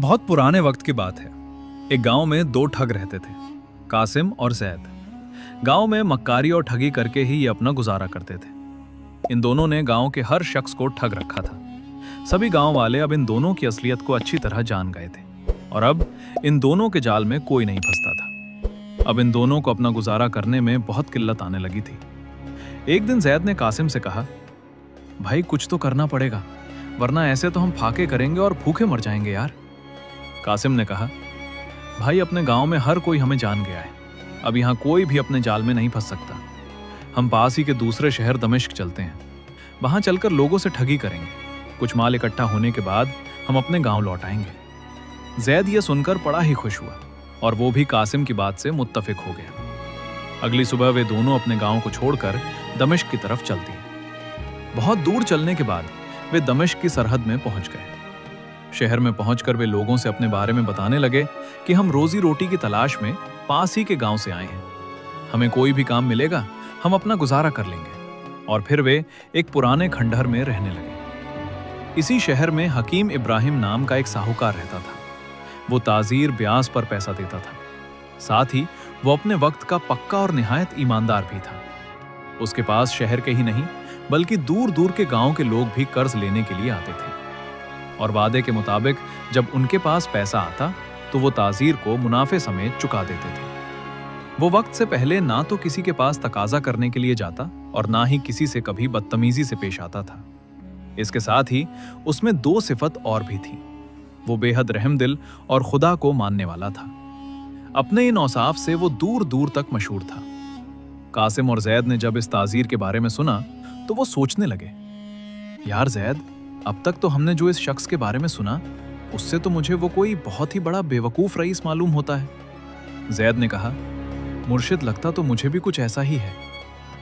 बहुत पुराने वक्त की बात है। एक गांव में दो ठग रहते थे, कासिम और जैद। गांव में मक्कारी और ठगी करके ही ये अपना गुजारा करते थे। इन दोनों ने गांव के हर शख्स को ठग रखा था। सभी गांव वाले अब इन दोनों की असलियत को अच्छी तरह जान गए थे और अब इन दोनों के जाल में कोई नहीं फंसता था। अब इन दोनों को अपना गुजारा करने में बहुत किल्लत आने लगी थी। एक दिन जैद ने कासिम से कहा, भाई कुछ तो करना पड़ेगा, वरना ऐसे तो हम फाके करेंगे और भूखे मर जाएंगे यार। कासिम ने कहा, भाई अपने गांव में हर कोई हमें जान गया है, अब यहाँ कोई भी अपने जाल में नहीं फंस सकता। हम पास ही के दूसरे शहर दमिश्क चलते हैं, वहां चलकर लोगों से ठगी करेंगे। कुछ माल इकट्ठा होने के बाद हम अपने गांव लौट आएंगे। जैद ये सुनकर बड़ा ही खुश हुआ और वो भी कासिम की बात से मुत्तफिक हो गया। अगली सुबह वे दोनों अपने गांव को छोड़कर दमिश्क की तरफ चल दिए। बहुत दूर चलने के बाद वे दमिश्क की सरहद में पहुंच गए। शहर में पहुंचकर वे लोगों से अपने बारे में बताने लगे कि हम रोजी रोटी की तलाश में पास ही के गांव से आए हैं, हमें कोई भी काम मिलेगा हम अपना गुजारा कर लेंगे। और फिर वे एक पुराने खंडहर में रहने लगे। इसी शहर में हकीम इब्राहिम नाम का एक साहूकार रहता था। वो ताजीर ब्याज पर पैसा देता था, साथ ही वो अपने वक्त का पक्का और निहायत ईमानदार भी था। उसके पास शहर के ही नहीं बल्कि दूर दूर के गांव के लोग भी कर्ज लेने के लिए आते थे और वादे के मुताबिक जब उनके पास पैसा आता तो वो ताजीर को मुनाफे समेत चुका देते थे। वो वक्त से पहले ना तो किसी के पास तकाजा करने के लिए जाता और ना ही किसी से कभी बदतमीजी से पेश आता था। इसके साथ ही उसमें दो सिफत और भी थी, वो बेहद रहमदिल और खुदा को मानने वाला था। अपने इन औसाफ से वो दूर दूर तक मशहूर था। कासिम और जैद ने जब इस ताजीर के बारे में सुना तो वो सोचने लगे, यार जैद, अब तक तो हमने जो इस शख्स के बारे में सुना उससे तो मुझे वो कोई बहुत ही बड़ा बेवकूफ रईस मालूम होता है। जैद ने कहा, मुर्शिद लगता तो मुझे भी कुछ ऐसा ही है।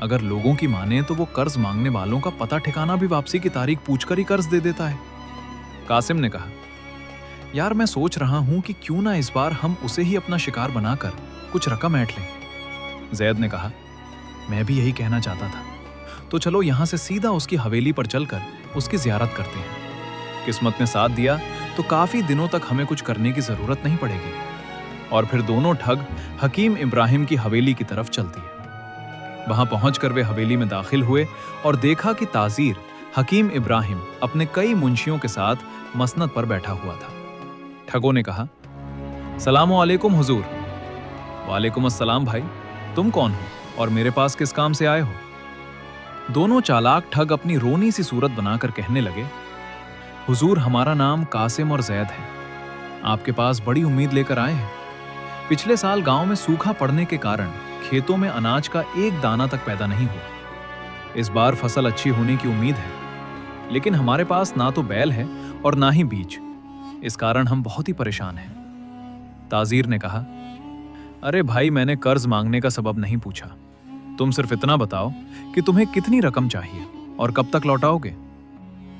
अगर लोगों की माने तो वो कर्ज मांगने वालों का पता ठिकाना भी वापसी की तारीख पूछकर ही कर्ज दे देता है। कासिम ने कहा, यार मैं सोच रहा हूं कि क्यों ना इस बार हम उसे ही अपना शिकार बनाकर कुछ रकम ऐंठ लें। जैद ने कहा, मैं भी यही कहना चाहता था, तो चलो यहां से सीधा उसकी हवेली पर चलकर उसकी जियारत करते हैं। किस्मत ने साथ दिया तो काफी दिनों तक हमें कुछ करने की जरूरत नहीं पड़ेगी। और फिर दोनों ठग हकीम इब्राहिम की हवेली की तरफ चल दिए। वहां पहुंचकर वे हवेली में दाखिल हुए और देखा कि ताजीर हकीम इब्राहिम अपने कई मुंशियों के साथ मसनद पर बैठा हुआ था। ठगों ने कहा, सलाम अलैकुम हुजूर। वालेकुम अस्सलाम भाई, तुम कौन हो और मेरे पास किस काम से आए हो? दोनों चालाक ठग अपनी रोनी सी सूरत बनाकर कहने लगे, हुजूर हमारा नाम कासिम और जैद है, आपके पास बड़ी उम्मीद लेकर आए हैं। पिछले साल गांव में सूखा पड़ने के कारण खेतों में अनाज का एक दाना तक पैदा नहीं हुआ। इस बार फसल अच्छी होने की उम्मीद है, लेकिन हमारे पास ना तो बैल है और ना ही बीज, इस कारण हम बहुत ही परेशान हैं। ताजीर ने कहा, अरे भाई, मैंने कर्ज मांगने का सबब नहीं पूछा, तुम सिर्फ इतना बताओ कि तुम्हें कितनी रकम चाहिए और कब तक लौटाओगे।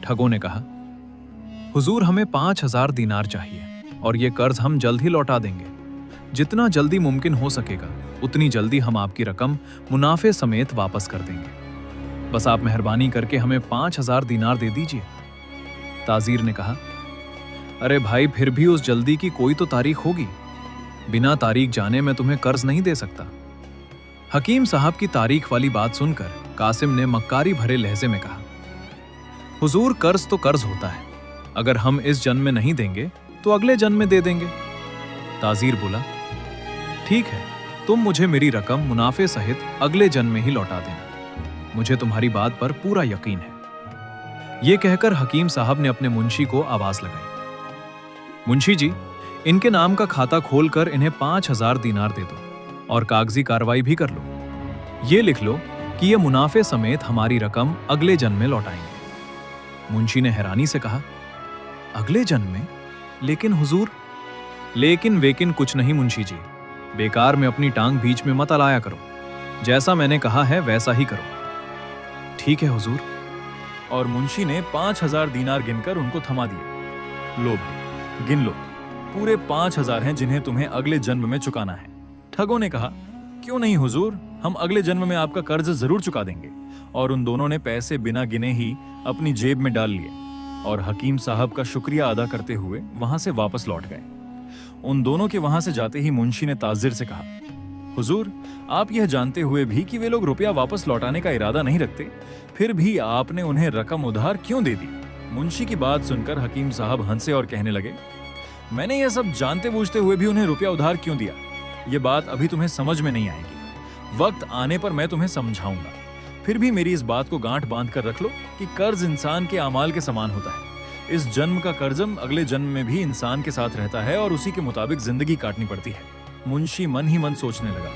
ठगों ने कहा, हुजूर हमें 5000 दीनार चाहिए और ये कर्ज हम जल्द ही लौटा देंगे। जितना जल्दी मुमकिन हो सकेगा उतनी जल्दी हम आपकी रकम मुनाफे समेत वापस कर देंगे। बस आप मेहरबानी करके हमें 5000 दीनार दे दीजिए। ताजीर ने कहा, अरे भाई, फिर भी उस जल्दी की कोई तो तारीख होगी, बिना तारीख जाने मैं तुम्हें कर्ज नहीं दे सकता। हकीम साहब की तारीख वाली बात सुनकर कासिम ने मक्कारी भरे लहजे में कहा, हुजूर कर्ज तो कर्ज होता है, अगर हम इस जन्म में नहीं देंगे तो अगले जन्म में दे देंगे। ताजीर बोला, ठीक है, तुम मुझे मेरी रकम मुनाफे सहित अगले जन्म में ही लौटा देना, मुझे तुम्हारी बात पर पूरा यकीन है। यह कहकर हकीम साहब ने अपने मुंशी को आवाज लगाई, मुंशी जी, इनके नाम का खाता खोलकर इन्हें 5000 दीनार दे दो और कागजी कार्रवाई भी कर लो। ये लिख लो कि ये मुनाफे समेत हमारी रकम अगले जन्म में लौटाएंगे। मुंशी ने हैरानी से कहा, अगले जन्म में? लेकिन हुजूर। लेकिन वेकिन कुछ नहीं मुंशी जी, बेकार में अपनी टांग बीच में मत अलाया करो, जैसा मैंने कहा है वैसा ही करो। ठीक है हुजूर। और मुंशी ने 5000 दीनार गिनकर उनको थमा दिए। लो भाई, गिन लो, पूरे 5000 हैं जिन्हें तुम्हें अगले जन्म में चुकाना है। ठगों ने कहा, क्यों नहीं हुजूर, हम अगले जन्म में आपका कर्ज जरूर चुका देंगे। और उन दोनों ने पैसे बिना गिने ही अपनी जेब में डाल लिए। और हकीम साहब का शुक्रिया अदा करते हुए वहां से वापस लौट गए। उन दोनों के वहां से जाते ही मुंशी ने ताजिर से कहा, हुजूर, आप यह जानते हुए भी कि वे लोग रुपया वापस लौटाने का इरादा नहीं रखते, फिर भी आपने उन्हें रकम उधार क्यों दे दी? मुंशी की बात सुनकर हकीम साहब हंसे और कहने लगे, मैंने यह सब जानते बूझते हुए भी उन्हें रुपया उधार क्यों दिया? ये बात अभी तुम्हें समझ में नहीं आएगी, वक्त आने पर मैं तुम्हें समझाऊंगा। फिर भी मेरी इस बात को गांठ बांध कर रख लो कि कर्ज इंसान के अमाल के समान होता है। इस जन्म का कर्जम अगले जन्म में भी इंसान के साथ रहता है और उसी के मुताबिक जिंदगी काटनी पड़ती है। मुंशी मन ही मन सोचने लगा,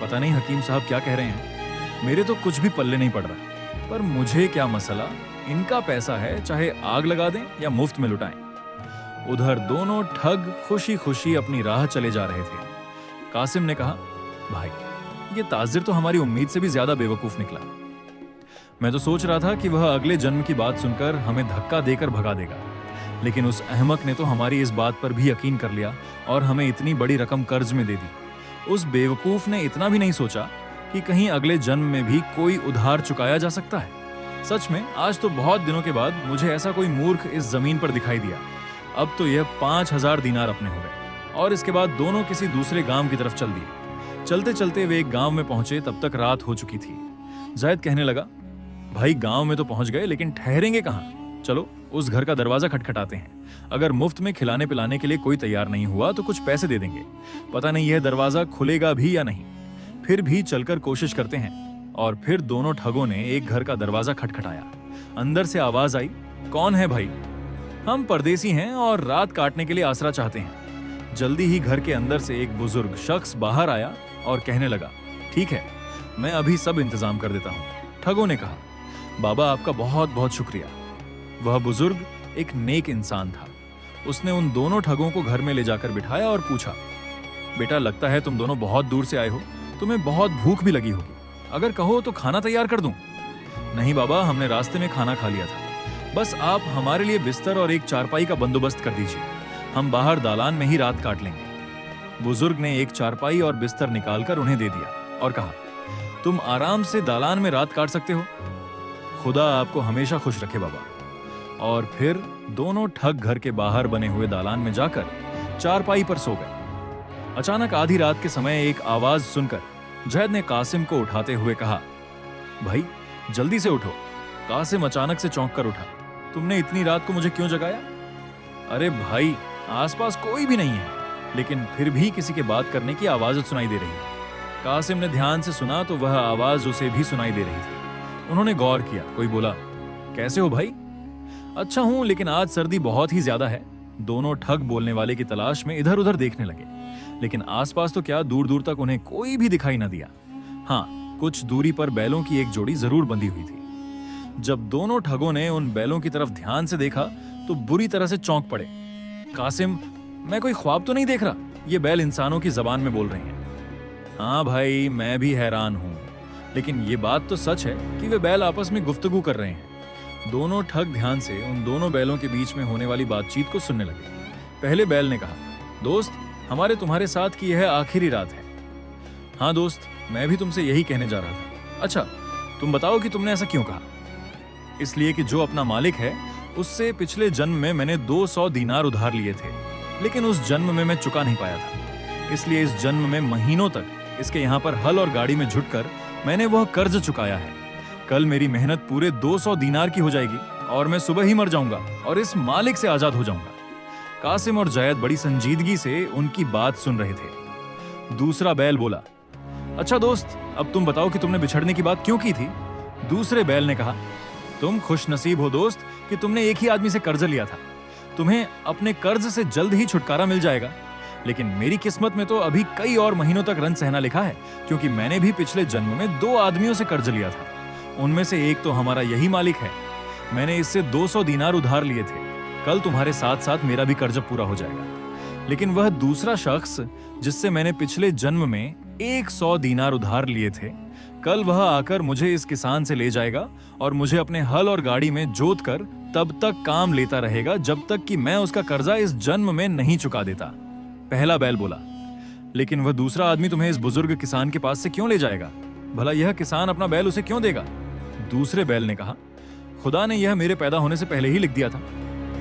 पता नहीं हकीम साहब क्या कह रहे हैं, मेरे तो कुछ भी पल्ले नहीं पड़ रहा, पर मुझे क्या मसला, इनका पैसा है, चाहे आग लगा दें या मुफ्त में लुटाएं। उधर दोनों ठग खुशी खुशी अपनी राह चले जा रहे थे। कासिम ने कहा, भाई, ये ताजिर तो हमारी उम्मीद से भी ज्यादा बेवकूफ निकला। मैं तो सोच रहा था कि वह अगले जन्म की बात सुनकर हमें धक्का देकर भगा देगा, लेकिन उस अहमक ने तो हमारी इस बात पर भी यकीन कर लिया और हमें इतनी बड़ी रकम कर्ज में दे दी। उस बेवकूफ ने इतना भी नहीं सोचा कि कहीं अगले जन्म में भी कोई उधार चुकाया जा सकता है। सच में आज तो बहुत दिनों के बाद मुझे ऐसा कोई मूर्ख इस जमीन पर दिखाई दिया। अब तो यह 5000 दीनार अपने हो गए। और इसके बाद दोनों किसी दूसरे गांव की तरफ चल दिए। चलते चलते वे एक गांव में पहुंचे, तब तक रात हो चुकी थी। जायद कहने लगा, भाई, गांव में तो पहुंच गए, लेकिन ठहरेंगे कहां? चलो उस घर का दरवाजा खटखटाते हैं। अगर मुफ्त में खिलाने पिलाने के लिए कोई तैयार नहीं हुआ तो कुछ पैसे दे देंगे। पता नहीं यह दरवाजा खुलेगा भी या नहीं। फिर भी चलकर कोशिश करते हैं। और फिर दोनों ठगों ने एक घर का दरवाजा खटखटाया। अंदर से आवाज आई, कौन है भाई? हम परदेसी हैं और रात काटने के लिए आसरा चाहते हैं। जल्दी ही घर के अंदर से एक बुजुर्ग शख्स बाहर आया और कहने लगा, ठीक है, मैं अभी सब इंतजाम कर देता हूं। ठगों ने कहा, बाबा, आपका बहुत बहुत शुक्रिया। वह बुजुर्ग एक नेक इंसान था। उसने उन दोनों ठगों को घर में ले जाकर बिठाया और पूछा, बेटा, लगता है तुम दोनों बहुत दूर से आए हो, तुम्हें बहुत भूख भी लगी होगी। अगर कहो तो खाना तैयार कर दूं? नहीं बाबा, हमने रास्ते में खाना खा लिया था। बस आप हमारे लिए बिस्तर और एक चारपाई का बंदोबस्त कर दीजिए, हम बाहर दालान में ही रात काट लेंगे। बुजुर्ग ने एक चारपाई और बिस्तर निकालकर उन्हें दे दिया और कहा, तुम आराम से दालान में रात काट सकते हो। खुदा आपको हमेशा खुश रखे बाबा। और फिर दोनों ठग घर के बाहर बने हुए दालान में जाकर चारपाई पर सो गए। अचानक आधी रात के समय एक आवाज सुनकर जैद ने कासिम को उठाते हुए कहा, भाई, जल्दी से उठो। कासिम अचानक से चौंक कर उठा, तुमने इतनी रात को मुझे क्यों जगाया? अरे भाई, आसपास कोई भी नहीं है, लेकिन फिर भी किसी के बात करने की आवाज सुनाई दे रही है। कासिम ने ध्यान से सुना तो वह आवाज उसे भी सुनाई दे रही थी। उन्होंने गौर किया। कोई बोला, कैसे हो भाई? अच्छा हूं, लेकिन आज सर्दी बहुत ही ज्यादा है। दोनों ठग बोलने वाले की तलाश में इधर उधर देखने लगे, लेकिन आसपास तो क्या, दूर दूर तक उन्हें कोई भी दिखाई न दिया। हाँ, कुछ दूरी पर बैलों की एक जोड़ी जरूर बंधी हुई थी। जब दोनों ठगों ने उन बैलों की तरफ ध्यान से देखा तो बुरी तरह से चौंक पड़े। कासिम, मैं कोई ख्वाब तो नहीं देख रहा? ये बैल इंसानों की जबान में बोल रहे हैं। हाँ भाई, मैं भी हैरान हूं, लेकिन ये बात तो सच है कि वे बैल आपस में गुफ्तगू कर रहे हैं। दोनों ठग ध्यान से उन दोनों बैलों के बीच में होने वाली बातचीत को सुनने लगे। पहले बैल ने कहा, दोस्त, हमारे तुम्हारे साथ की यह आखिरी रात है। हाँ दोस्त, मैं भी तुमसे यही कहने जा रहा था। अच्छा, तुम बताओ कि तुमने ऐसा क्यों कहा? इसलिए कि जो अपना मालिक है उससे पिछले जन्म में मैंने 200 दीनार उधार लिए थे, लेकिन उस जन्म में मैं चुका नहीं पाया था। इसलिए इस जन्म में महीनों तक इसके यहाँ पर हल और गाड़ी में झुककर मैंने वह कर्ज चुकाया है। कल मेरी मेहनत पूरे 200 दीनार की हो जाएगी और मैं सुबह ही मर जाऊंगा और इस मालिक से आजाद हो जाऊंगा। कासिम और जैद बड़ी संजीदगी से उनकी बात सुन रहे थे। दूसरा बैल बोला, अच्छा दोस्त, अब तुम बताओ कि तुमने बिछड़ने की बात क्यों की थी? दूसरे बैल ने कहा, तुम खुश नसीब हो दोस्त कि तुमने एक ही आदमी से कर्ज लिया था। तुम्हें अपने कर्ज से जल्द ही छुटकारा मिल जाएगा, लेकिन मेरी किस्मत में तो अभी कई और महीनों तक रंज सहना लिखा है, क्योंकि मैंने भी पिछले जन्म में 2 आदमियों से कर्ज लिया था। उनमें से एक तो हमारा यही मालिक है। मैंने इससे 200 दीनार उधार लिए थे। कल तुम्हारे साथ साथ मेरा भी कर्ज पूरा हो जाएगा। लेकिन वह दूसरा शख्स जिससे मैंने पिछले जन्म में 100 दीनार उधार लिए थे, कल वह आकर मुझे इस किसान से ले जाएगा और मुझे अपने हल और गाड़ी में जोत कर तब तक काम लेता रहेगा जब तक कि मैं उसका कर्जा इस जन्म में नहीं चुका देता। पहला बैल बोला, लेकिन वह दूसरा आदमी तुम्हें इस बुजुर्ग किसान के पास से क्यों ले जाएगा? भला यह किसान अपना बैल उसे क्यों देगा? दूसरे बैल ने कहा, खुदा ने यह मेरे पैदा होने से पहले ही लिख दिया था।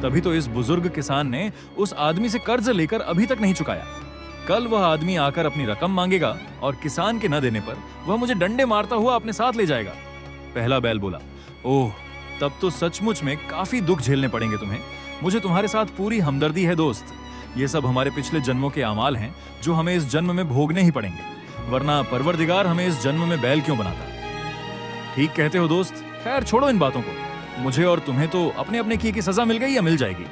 तभी तो इस बुजुर्ग किसान ने उस आदमी से कर्ज लेकर अभी तक नहीं चुकाया। कल वह आदमी आकर अपनी रकम मांगेगा और किसान के न देने पर वह मुझे डंडे मारता हुआ अपने साथ ले जाएगा। पहला बैल बोला, ओह, तब तो सचमुच में काफी दुख झेलने पड़ेंगे तुम्हें। मुझे तुम्हारे साथ पूरी हमदर्दी है दोस्त। ये सब हमारे पिछले जन्मों के अमाल हैं जो हमें इस जन्म में भोगने ही पड़ेंगे, वरना परवरदिगार हमें इस जन्म में बैल क्यों बनाता। ठीक कहते हो दोस्त। खैर छोड़ो इन बातों को। मुझे और तुम्हें तो अपने अपने किए की सजा मिल गई या मिल जाएगी,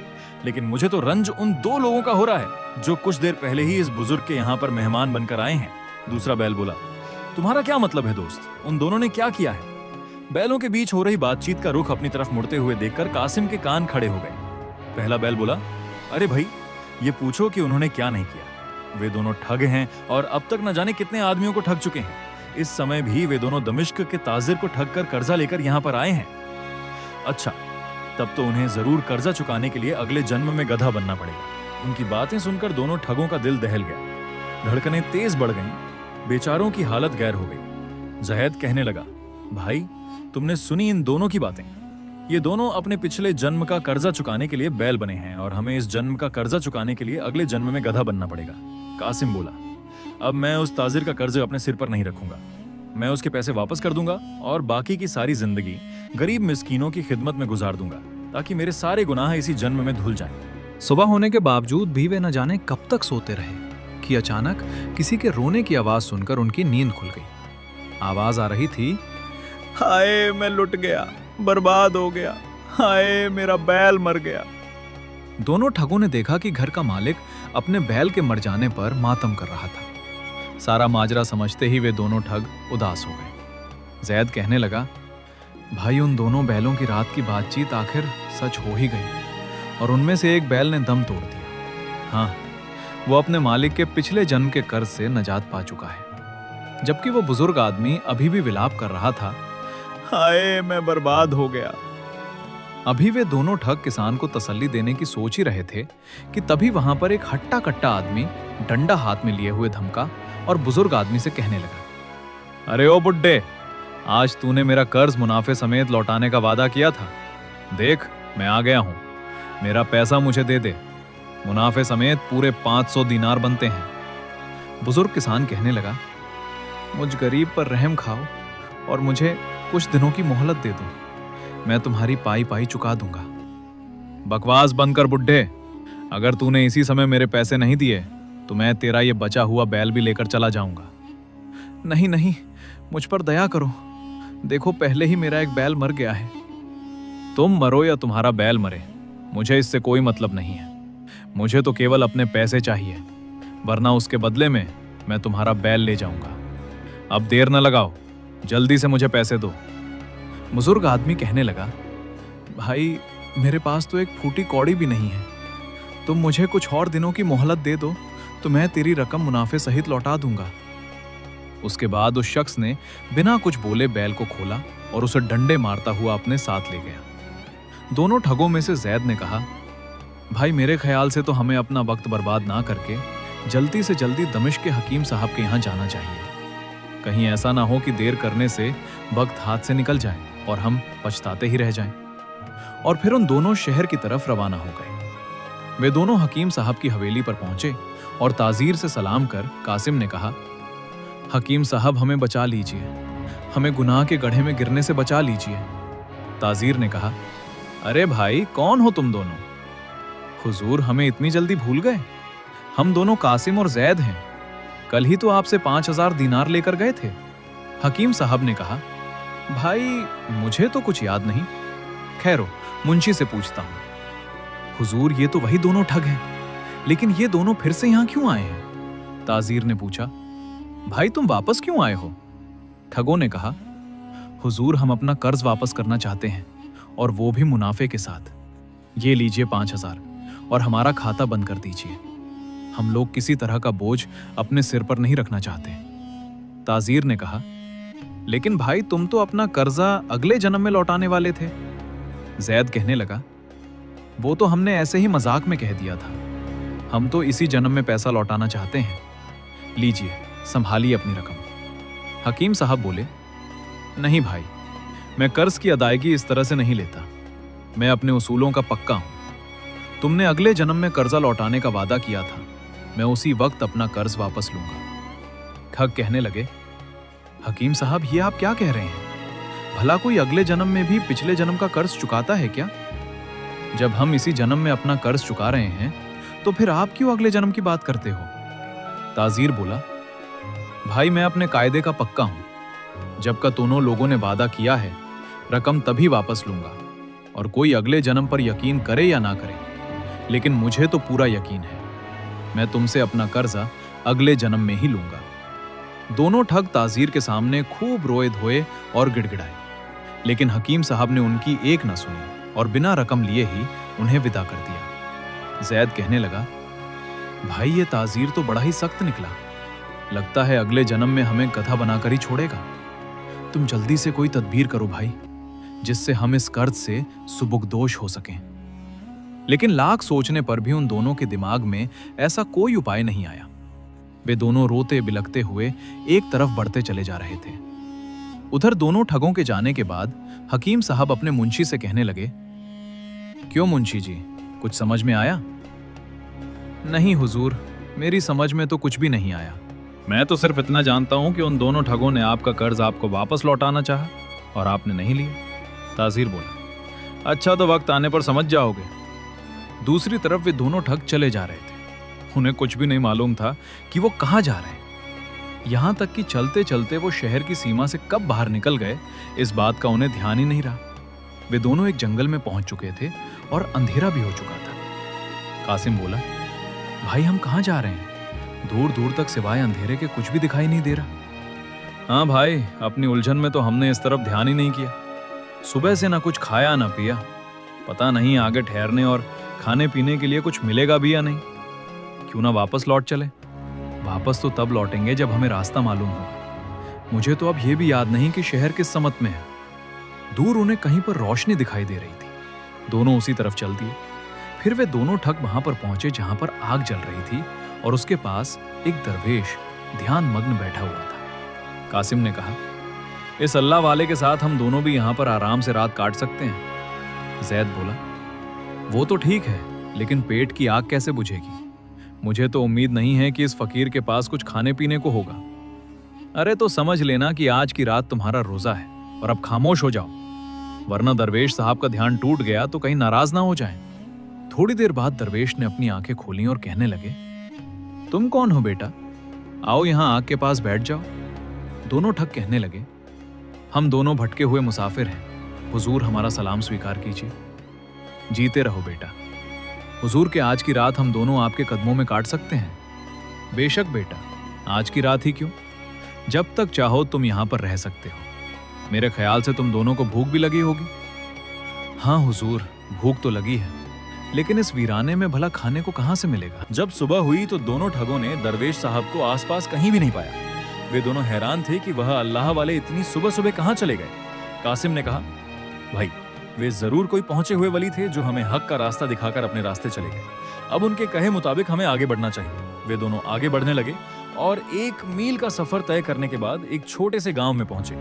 लेकिन मुझे तो रंज उन दो लोगों का हो रहा है जो कुछ देर पहले ही इस बुजुर्ग के यहाँ पर मेहमान बनकर आए हैं। दूसरा बैल बोला, तुम्हारा क्या मतलब है दोस्त? उन दोनों ने क्या किया है? बैलों के बीच हो रही बातचीत का रुख अपनी तरफ मुड़ते हुए देखकर कासिम के कान खड़े हो गए। पहला बैल बोला, अरे भाई, ये पूछो कि उन्होंने क्या नहीं किया। वे दोनों ठग हैं और अब तक न जाने कितने आदमियों को ठग चुके हैं। इस समय भी वे दोनों दमिश्क के ताजिर को ठग कर कर्जा लेकर यहाँ पर आए हैं। अच्छा, तब तो उन्हें जरूर कर्जा चुकाने के लिए अगले जन्म में गधा बनना पड़ेगा। उनकी बातें सुनकर दोनों ठगों का दिल दहल गया। धड़कनें तेज बढ़ गईं। बेचारों की हालत गैर हो गई। जहैद कहने लगा, भाई, तुमने सुनी इन दोनों की बातें? ये दोनों अपने पिछले जन्म का कर्जा चुकाने के लिए बैल बने हैं और हमें इस जन्म का कर्जा चुकाने के लिए अगले जन्म में गधा बनना पड़ेगा। कासिम बोला, अब मैं उस ताजिर का कर्ज अपने सिर पर नहीं रखूंगा। मैं उसके पैसे वापस कर दूंगा और बाकी की सारी जिंदगी गरीब मिस्कीनों की खिदमत में गुजार दूंगा, ताकि मेरे सारे गुनाह इसी जन्म में धुल जाएं। सुबह होने के बावजूद भी वे न जाने कब तक सोते रहे कि अचानक किसी के रोने की आवाज सुनकर उनकी नींद खुल गई। आवाज आ रही थी, हाय मैं लुट गया, बर्बाद हो गया, हाय मेरा बैल मर गया। दोनों ठगों ने देखा कि घर का मालिक अपने बैल के मर जाने पर मातम कर रहा था। सारा माजरा समझते ही वे दोनों ठग उदास हो गए। जैद कहने लगा, भाई, उन दोनों बैलों की रात की बातचीत आखिर सच हो ही गई और उनमें से एक बैल ने दम तोड़ दिया। हाँ, वो अपने मालिक के पिछले जन्म के कर्ज से नजात पा चुका है। जबकि वो बुजुर्ग आदमी अभी भी विलाप कर रहा था, हाय मैं बर्बाद हो गया। अभी वे दोनों ठग किसान को तसल्ली देने की सोच ही रहे थे कि तभी वहां पर एक हट्टा कट्टा आदमी डंडा हाथ में लिए हुए धमका और बुजुर्ग आदमी से कहने लगा, अरे ओ बुड्ढे, आज तूने मेरा कर्ज मुनाफे समेत लौटाने का वादा किया था। देख, मैं आ गया हूं, मेरा पैसा मुझे दे दे। मुनाफे समेत पूरे 500 दीनार बनते हैं। बुजुर्ग किसान कहने लगा, मुझ गरीब पर रहम खाओ और मुझे कुछ दिनों की मोहलत दे दो, मैं तुम्हारी पाई पाई चुका दूंगा। बकवास बंद कर बुड्ढे, अगर तूने इसी समय मेरे पैसे नहीं दिए तो मैं तेरा ये बचा हुआ बैल भी लेकर चला जाऊंगा। नहीं नहीं, मुझ पर दया करो, देखो पहले ही मेरा एक बैल मर गया है। तुम मरो या तुम्हारा बैल मरे, मुझे इससे कोई मतलब नहीं है। मुझे तो केवल अपने पैसे चाहिए, वरना उसके बदले में मैं तुम्हारा बैल ले जाऊंगा। अब देर न लगाओ, जल्दी से मुझे पैसे दो। बुजुर्ग आदमी कहने लगा, भाई, मेरे पास तो एक फूटी कौड़ी भी नहीं है। तुम मुझे कुछ और दिनों की मोहलत दे दो तो मैं तेरी रकम मुनाफे सहित लौटा दूंगा। उसके बाद उस शख्स ने बिना कुछ बोले बैल को खोला और उसे डंडे मारता हुआ अपने साथ ले गया। दोनों ठगों में से जैद ने कहा, भाई, मेरे ख्याल से तो हमें अपना वक्त बर्बाद ना करके जल्दी से जल्दी दमिश्क के हकीम साहब के यहाँ जाना चाहिए। कहीं ऐसा ना हो कि देर करने से वक्त हाथ से निकल जाए और हम पछताते ही रह जाएं। और फिर उन दोनों शहर की तरफ रवाना हो गए। वे दोनों हकीम साहब की हवेली पर पहुंचे और ताजीर से सलाम कर कासिम ने कहा, हकीम साहब, हमें बचा लीजिए, हमें गुनाह के गड्ढे में गिरने से बचा लीजिए। ताजीर ने कहा, अरे भाई, कौन हो तुम दोनों? हुजूर, हमें इतनी जल्दी भूल गए? हम दोनों कासिम और जैद हैं। कल ही तो आपसे 5000 दीनार लेकर गए थे। हकीम साहब ने कहा, भाई, मुझे तो कुछ याद नहीं। खैरो, मुंशी से पूछता हूं। हुजूर, ये तो वही दोनों ठग हैं, लेकिन ये दोनों फिर से यहां क्यों आए हैं? ताजीर ने पूछा, भाई, तुम वापस क्यों आए हो? ठगों ने कहा, हुजूर, हम अपना कर्ज वापस करना चाहते हैं और वो भी मुनाफे के साथ। ये लीजिए 5000 और हमारा खाता बंद कर दीजिए। हम लोग किसी तरह का बोझ अपने सिर पर नहीं रखना चाहते। ताजीर ने कहा, लेकिन भाई, तुम तो अपना कर्जा अगले जन्म में लौटाने वाले थे। जैद कहने लगा, वो तो हमने ऐसे ही मजाक में कह दिया था। हम तो इसी जन्म में पैसा लौटाना चाहते हैं। लीजिए, संभालिए अपनी रकम। हकीम साहब बोले, नहीं भाई, मैं कर्ज की अदायगी इस तरह से नहीं लेता। मैं अपने उसूलों का पक्का हूं। तुमने अगले जन्म में कर्जा लौटाने का वादा किया था, मैं उसी वक्त अपना कर्ज वापस लूंगा। ठग कहने लगे, हकीम साहब ये आप क्या कह रहे हैं? भला कोई अगले जन्म में भी पिछले जन्म का कर्ज चुकाता है क्या? जब हम इसी जन्म में अपना कर्ज चुका रहे हैं तो फिर आप क्यों अगले जन्म की बात करते हो? ताजीर बोला, भाई मैं अपने कायदे का पक्का हूं। जब का दोनों लोगों ने वादा किया है, रकम तभी वापस लूंगा। और कोई अगले जन्म पर यकीन करे या ना करे, लेकिन मुझे तो पूरा यकीन है, मैं तुमसे अपना कर्जा अगले जन्म में ही लूंगा। दोनों ठग ताजीर के सामने खूब रोए धोए और गिड़गिड़ाए, लेकिन हकीम साहब ने उनकी एक न सुनी और बिना रकम लिए ही उन्हें विदा कर दिया। जैद कहने लगा, भाई ये ताजीर तो बड़ा ही सख्त निकला। लगता है अगले जन्म में हमें गधा बनाकर ही छोड़ेगा। तुम जल्दी से कोई तदबीर करो भाई, जिससे हम इस कर्ज से सुबुकदोश हो सकें। लेकिन लाख सोचने पर भी उन दोनों के दिमाग में ऐसा कोई उपाय नहीं आया। वे दोनों रोते बिलखते हुए एक तरफ बढ़ते चले जा रहे थे। उधर दोनों ठगों के जाने के बाद हकीम साहब अपने मुंशी से कहने लगे, क्यों मुंशी जी, कुछ समझ में आया? नहीं हुजूर, मेरी समझ में तो कुछ भी नहीं आया। मैं तो सिर्फ इतना जानता हूं कि उन दोनों ठगों ने आपका कर्ज आपको वापस लौटाना चाहा और आपने नहीं लिया। ताजीर बोला, अच्छा तो वक्त आने पर समझ जाओगे। दूसरी तरफ वे दोनों ठग चले जा रहे थे। उन्हें कुछ भी नहीं मालूम था कि वो कहां जा रहे हैं। यहां तक कि चलते चलते वो शहर की सीमा से कब बाहर निकल गए, इस बात का उन्हें ध्यान ही नहीं रहा। वे दोनों एक जंगल में पहुंच चुके थे और अंधेरा भी हो चुका था। कासिम बोला, भाई हम कहां जा रहे हैं? दूर दूर तक सिवाय अंधेरे के कुछ भी दिखाई नहीं दे रहा। हाँ भाई, अपनी उलझन में तो हमने इस तरफ ध्यान ही नहीं किया। सुबह से ना कुछ खाया ना पिया, पता नहीं आगे ठहरने और खाने पीने के लिए कुछ मिलेगा भी या नहीं। क्यों ना वापस लौट चले? वापस तो तब लौटेंगे जब हमें रास्ता मालूम होगा। मुझे तो अब यह भी याद नहीं कि शहर किस समत में है। दूर उन्हें कहीं पर रोशनी दिखाई दे रही थी। दोनों उसी तरफ चल दिए। फिर वे दोनों ठग वहां पर पहुंचे जहां पर आग जल रही थी और उसके पास एक दरवेश ध्यान मग्न बैठा हुआ था। कासिम ने कहा, इस अल्लाह वाले के साथ हम दोनों भी यहां पर आराम से रात काट सकते हैं। जैद बोला, वो तो ठीक है, लेकिन पेट की आग कैसे बुझेगी? मुझे तो उम्मीद नहीं है कि इस फकीर के पास कुछ खाने पीने को होगा। अरे तो समझ लेना कि आज की रात तुम्हारा रोजा है और अब खामोश हो जाओ, वरना दरवेश साहब का ध्यान टूट गया तो कहीं नाराज ना हो जाए। थोड़ी देर बाद दरवेश ने अपनी आंखें खोली और कहने लगे, तुम कौन हो बेटा? आओ यहां आग के पास बैठ जाओ। दोनों ठग कहने लगे, हम दोनों भटके हुए मुसाफिर हैं, हुजूर हमारा सलाम स्वीकार कीजिए। जीते रहो बेटा। हुजूर के आज की रात हम दोनों आपके कदमों में काट सकते हैं। बेशक बेटा, आज की रात ही क्यों, जब तक चाहो तुम यहां पर रह सकते हो। मेरे ख्याल से तुम दोनों को भूख भी लगी होगी। हाँ हुजूर, भूख तो लगी है, लेकिन इस वीराने में भला खाने को कहां से मिलेगा? जब सुबह हुई तो दोनों ठगों ने दरवेश साहब को आसपास कहीं भी नहीं पाया। वे दोनों हैरान थे कि वह अल्लाह वाले इतनी सुबह सुबह कहां चले गए। कासिम ने कहा, भाई वे जरूर कोई पहुंचे हुए वली थे जो हमें हक का रास्ता दिखाकर अपने रास्ते चले गए। अब उनके कहे मुताबिक हमें आगे बढ़ना चाहिए। वे दोनों आगे बढ़ने लगे और 1 मील का सफर तय करने के बाद एक छोटे से गांव में पहुंचे।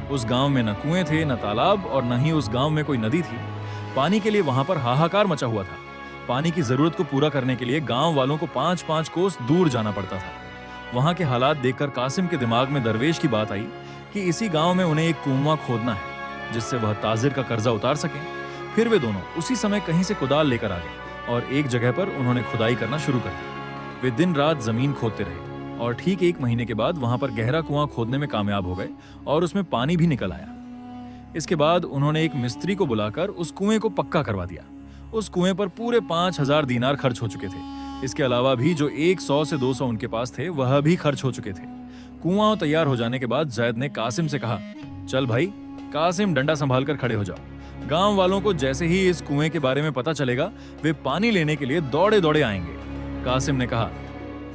उस गांव में न कुएं थे, न तालाब, और न ही उस गांव में कोई नदी थी। पानी के लिए वहां पर हाहाकार मचा हुआ था। पानी की जरूरत को पूरा करने के लिए गांव वालों को 5-5 कोस दूर जाना पड़ता था। वहां के हालात देखकर कासिम के दिमाग में दरवेश की बात आई कि इसी गांव में उन्हें एक कुआं खोदना है जिससे वह ताजिर का कर्जा उतार सके। फिर वे दोनों उसी समय कहीं से कुदाल लेकर आ गए और एक जगह पर उन्होंने खुदाई करना शुरू कर दी। वे दिन रात जमीन खोदते रहे और ठीक 1 महीने के बाद वहां पर गहरा कुआं खोदने में कामयाब हो गए और उसमें पानी भी निकल आया। इसके बाद उन्होंने एक मिस्त्री को बुलाकर उस कुएं को पक्का करवा दिया। उस कुएं पर पूरे 5000 दीनार खर्च हो चुके थे। इसके अलावा भी जो 100 से 200 उनके पास थे वह भी खर्च हो चुके थे। कुआं तैयार हो जाने के बाद जैद ने कासिम से कहा, चल भाई। कासिम डंडा संभाल कर खड़े हो जाओ। गांव वालों को जैसे ही इस कुएं के बारे में पता चलेगा वे पानी लेने के लिए दौड़े दौड़े आएंगे। कासिम ने कहा,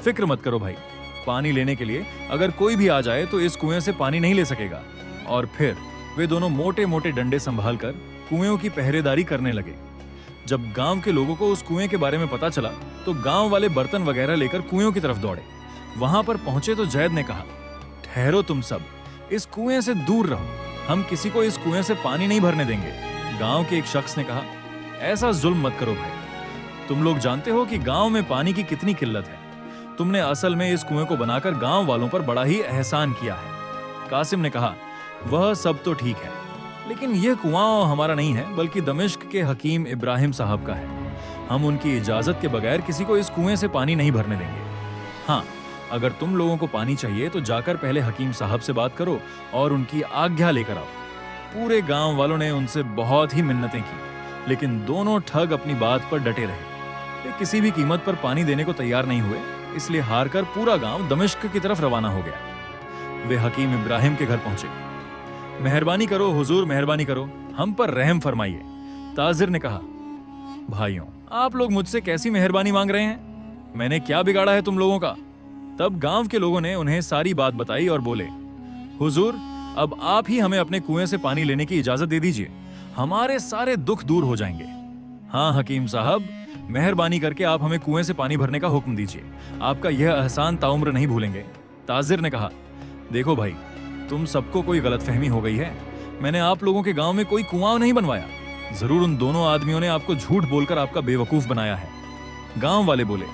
फिक्र मत करो भाई, पानी लेने के लिए अगर कोई भी आ जाए तो इस कुएं से पानी नहीं ले सकेगा। और फिर वे दोनों मोटे मोटे डंडे संभाल कर कुएं की पहरेदारी करने लगे। जब गांव के लोगों को उस कुएं के बारे में पता चला तो गांव वाले बर्तन वगैरह लेकर कुएं की तरफ दौड़े। वहां पर पहुंचे तो जैद ने कहा, ठहरो तुम सब, इस कुएं से दूर रहो, हम किसी को इस कुएं से पानी नहीं भरने देंगे। गांव के एक शख्स ने कहा, ऐसा जुल्म मत करो भाई, तुम लोग जानते हो कि गांव में पानी की कितनी किल्लत है। तुमने असल में इस कुएं को बनाकर गांव वालों पर बड़ा ही एहसान किया है। कासिम ने कहा, वह सब तो ठीक है, लेकिन यह कुआं हमारा नहीं है, बल्कि दमिश्क के हकीम इब्राहिम साहब का है। हम उनकी इजाजत के बगैर किसी को इस कुएं से पानी नहीं भरने देंगे। हाँ, अगर तुम लोगों को पानी चाहिए तो जाकर पहले हकीम साहब से बात करो और उनकी आज्ञा लेकर आओ। पूरे गांव वालों ने उनसे बहुत ही मिन्नतें की, लेकिन दोनों ठग अपनी बात पर डटे रहे। वे किसी भी कीमत पर पानी देने को तैयार नहीं हुए, इसलिए हारकर पूरा गांव दमिश्क की तरफ रवाना हो गया। वे हकीम इब्राहिम के घर पहुंचे। मेहरबानी करो हुजूर, मेहरबानी करो, हम पर रहम फरमाइए। ताजिर ने कहा, भाइयों, आप लोग मुझसे कैसी मेहरबानी मांग रहे हैं? मैंने क्या बिगाड़ा है तुम लोगों का? तब गांव के लोगों ने उन्हें सारी बात बताई और बोले, हुजूर, अब आप ही हमें अपने कुएं से पानी लेने की इजाजत दे दीजिए, हमारे सारे दुख दूर हो जाएंगे। हाँ हकीम साहब, मेहरबानी करके आप हमें कुएं से पानी भरने का हुक्म दीजिए, आपका यह एहसान ताउम्र नहीं भूलेंगे। ताजिर ने कहा, देखो भाई, तुम सबको कोई गलतफहमी हो गई है। मैंने आप लोगों के गांव में कोई कुआं नहीं बनवाया। जरूर उन दोनों आदमियों ने आपको झूठ बोलकर आपका बेवकूफ बनाया है। गांव वाले बोले,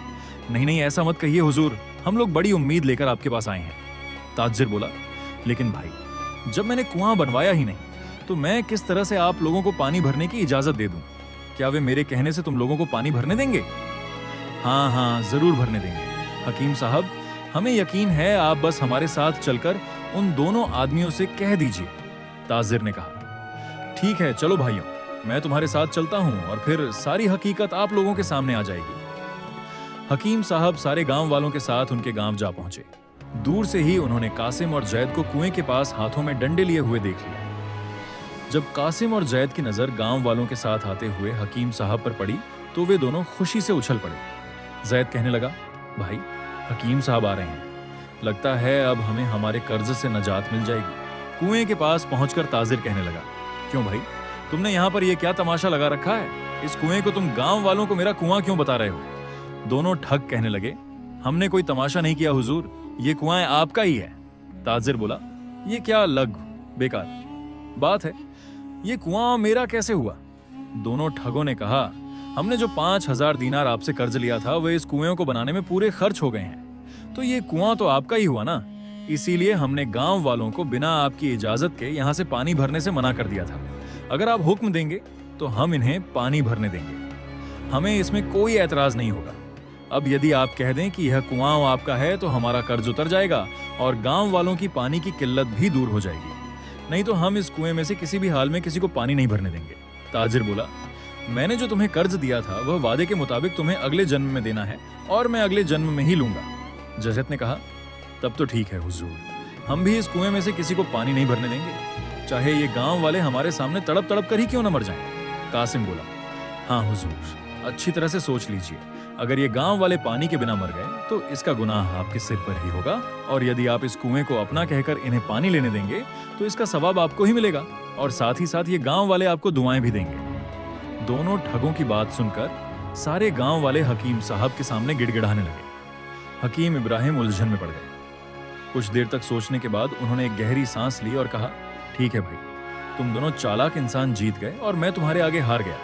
नहीं नहीं, ऐसा मत कहिए हुजूर, हम लोग बड़ी उम्मीद लेकर आपके पास आए हैं। ताजिर बोला, लेकिन भाई, जब मैंने कुआं बनवाया ही नहीं तो मैं किस तरह से आप लोगों को पानी भरने की इजाजत दे दूं? क्या वे मेरे कहने से तुम लोगों को पानी भरने देंगे? हाँ हाँ, जरूर भरने देंगे हकीम साहब, हमें यकीन है, आप बस हमारे साथ चलकर उन दोनों आदमियों से कह दीजिए। ताजिर ने कहा, ठीक है, चलो भाइयों, मैं तुम्हारे साथ चलता हूं और फिर सारी हकीकत आप लोगों के सामने आ जाएगी। हकीम साहब सारे गांव वालों के साथ उनके गांव जा पहुंचे। दूर से ही उन्होंने कासिम और जैद को कुएं के पास हाथों में डंडे लिए हुए देख लिया। जब कासिम और जैद की नजर गांव वालों के साथ आते हुए हकीम साहब पर पड़ी तो वे दोनों खुशी से उछल पड़े। जैद कहने लगा, भाई, हकीम साहब आ रहे हैं, लगता है अब हमें हमारे कर्ज से नजात मिल जाएगी। कुएं के पास पहुंचकर ताजिर कहने लगा, क्यों भाई, तुमने यहाँ पर यह क्या तमाशा लगा रखा है? इस कुएं को तुम गांव वालों को मेरा कुआं क्यों बता रहे हो? दोनों ठग कहने लगे, हमने कोई तमाशा नहीं किया हुजूर, ये कुआं आपका ही है। ताजिर बोला, ये क्या लग बेकार बात है, ये कुआं मेरा कैसे हुआ? दोनों ठगों ने कहा, हमने जो 5000 दीनार आपसे कर्ज लिया था वह इस कुएं को बनाने में पूरे खर्च हो गए हैं, तो ये कुआं तो आपका ही हुआ ना, इसीलिए हमने गांव वालों को बिना आपकी इजाजत के यहाँ से पानी भरने से मना कर दिया था। अगर आप हुक्म देंगे तो हम इन्हें पानी भरने देंगे, हमें इसमें कोई एतराज नहीं होगा। अब यदि आप कह दें कि यह कुआं आपका है तो हमारा कर्ज उतर जाएगा और गांव वालों की पानी की किल्लत भी दूर हो जाएगी, नहीं तो हम इस कुएं में से किसी भी हाल में किसी को पानी नहीं भरने देंगे। ताजिर बोला, मैंने जो तुम्हें कर्ज दिया था वह वादे के मुताबिक तुम्हें अगले जन्म में देना है और मैं अगले जन्म में ही लूंगा। जजत ने कहा, तब तो ठीक है हुजूर, हम भी इस कुएं में से किसी को पानी नहीं भरने देंगे, चाहे ये गांव वाले हमारे सामने तड़प तड़प कर ही क्यों न मर जाएं। कासिम बोला, हाँ हुजूर, अच्छी तरह से सोच लीजिए, अगर ये गांव वाले पानी के बिना मर गए तो इसका गुनाह आपके सिर पर ही होगा, और यदि आप इस कुएं को अपना कहकर इन्हें पानी लेने देंगे तो इसका सवाब आपको ही मिलेगा और साथ ही साथ ये गांव वाले आपको दुआएं भी देंगे। दोनों ठगों की बात सुनकर सारे गांव वाले हकीम साहब के सामने गिड़गिड़ाने लगे। हकीम इब्राहिम उलझन में पड़ गए। कुछ देर तक सोचने के बाद उन्होंने एक गहरी सांस ली और कहा, ठीक है भाई, तुम दोनों चालाक इंसान जीत गए और मैं तुम्हारे आगे हार गया।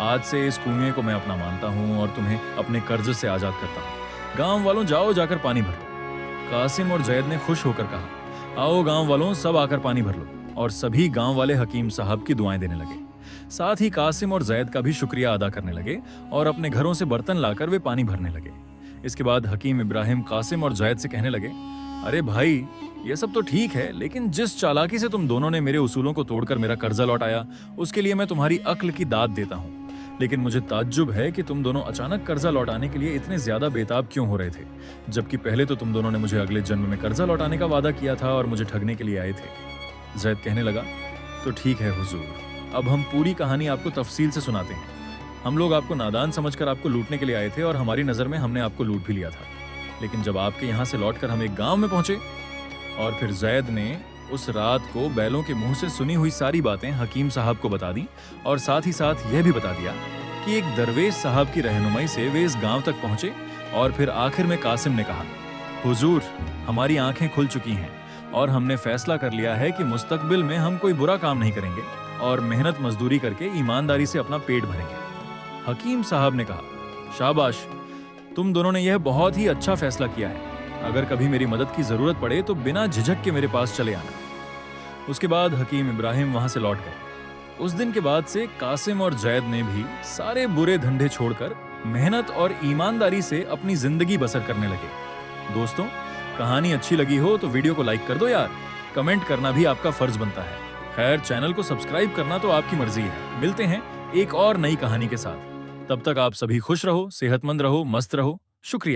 आज से इस कुएं को मैं अपना मानता हूं और तुम्हें अपने कर्ज से आजाद करता हूं। गांव वालों, जाओ जाकर पानी भर लो। कासिम और जैद ने खुश होकर कहा, आओ गांव वालों, सब आकर पानी भर लो, और सभी गांव वाले हकीम साहब की दुआएं देने लगे। साथ ही कासिम और जैद का भी शुक्रिया अदा करने लगे और अपने घरों से बर्तन लाकर वे पानी भरने लगे। इसके बाद हकीम इब्राहिम कासिम और जैद से कहने लगे, अरे भाई, ये सब तो ठीक है, लेकिन जिस चालाकी से तुम दोनों ने मेरे उसूलों को तोड़कर मेरा कर्जा लौटाया उसके लिए मैं तुम्हारी अक्ल की दाद देता हूँ, लेकिन मुझे ताज्जुब है कि तुम दोनों अचानक कर्जा लौटाने के लिए इतने ज्यादा बेताब क्यों हो रहे थे, जबकि पहले तो तुम दोनों ने मुझे अगले जन्म में कर्जा लौटाने का वादा किया था और मुझे ठगने के लिए आए थे। जैद कहने लगा, तो ठीक है हुजूर, अब हम पूरी कहानी आपको तफसील से सुनाते हैं। हम लोग आपको नादान समझकर आपको लूटने के लिए आए थे और हमारी नजर में हमने आपको लूट भी लिया था, लेकिन जब आपके यहाँ से लौटकर हम एक गांव में पहुंचे और फिर जैद ने उस रात को बैलों के मुंह से सुनी हुई सारी बातें हकीम साहब को बता दी और साथ ही साथ यह भी बता दिया कि एक दरवेश साहब की रहनुमाई से वे इस गांव तक पहुंचे। और फिर आखिर में कासिम ने कहा, हुजूर, हमारी आंखें खुल चुकी हैं और हमने फैसला कर लिया है कि मुस्तकबिल में हम कोई बुरा काम नहीं करेंगे और मेहनत मजदूरी करके ईमानदारी से अपना पेट भरेंगे। हकीम साहब ने कहा, शाबाश, तुम दोनों ने यह बहुत ही अच्छा फैसला किया है। अगर कभी मेरी मदद की जरूरत पड़े तो बिना झिझक के मेरे पास चले आना। उसके बाद हकीम इब्राहिम वहां से लौट गए। उस दिन के बाद से कासिम और जैद ने भी सारे बुरे धंधे छोड़कर मेहनत और ईमानदारी से अपनी जिंदगी बसर करने लगे। दोस्तों, कहानी अच्छी लगी हो तो वीडियो को लाइक कर दो यार। कमेंट करना भी आपका फर्ज बनता है। खैर, चैनल को सब्सक्राइब करना तो आपकी मर्जी है। मिलते हैं एक और नई कहानी के साथ। तब तक आप सभी खुश रहो, सेहतमंद रहो, मस्त रहो। शुक्रिया।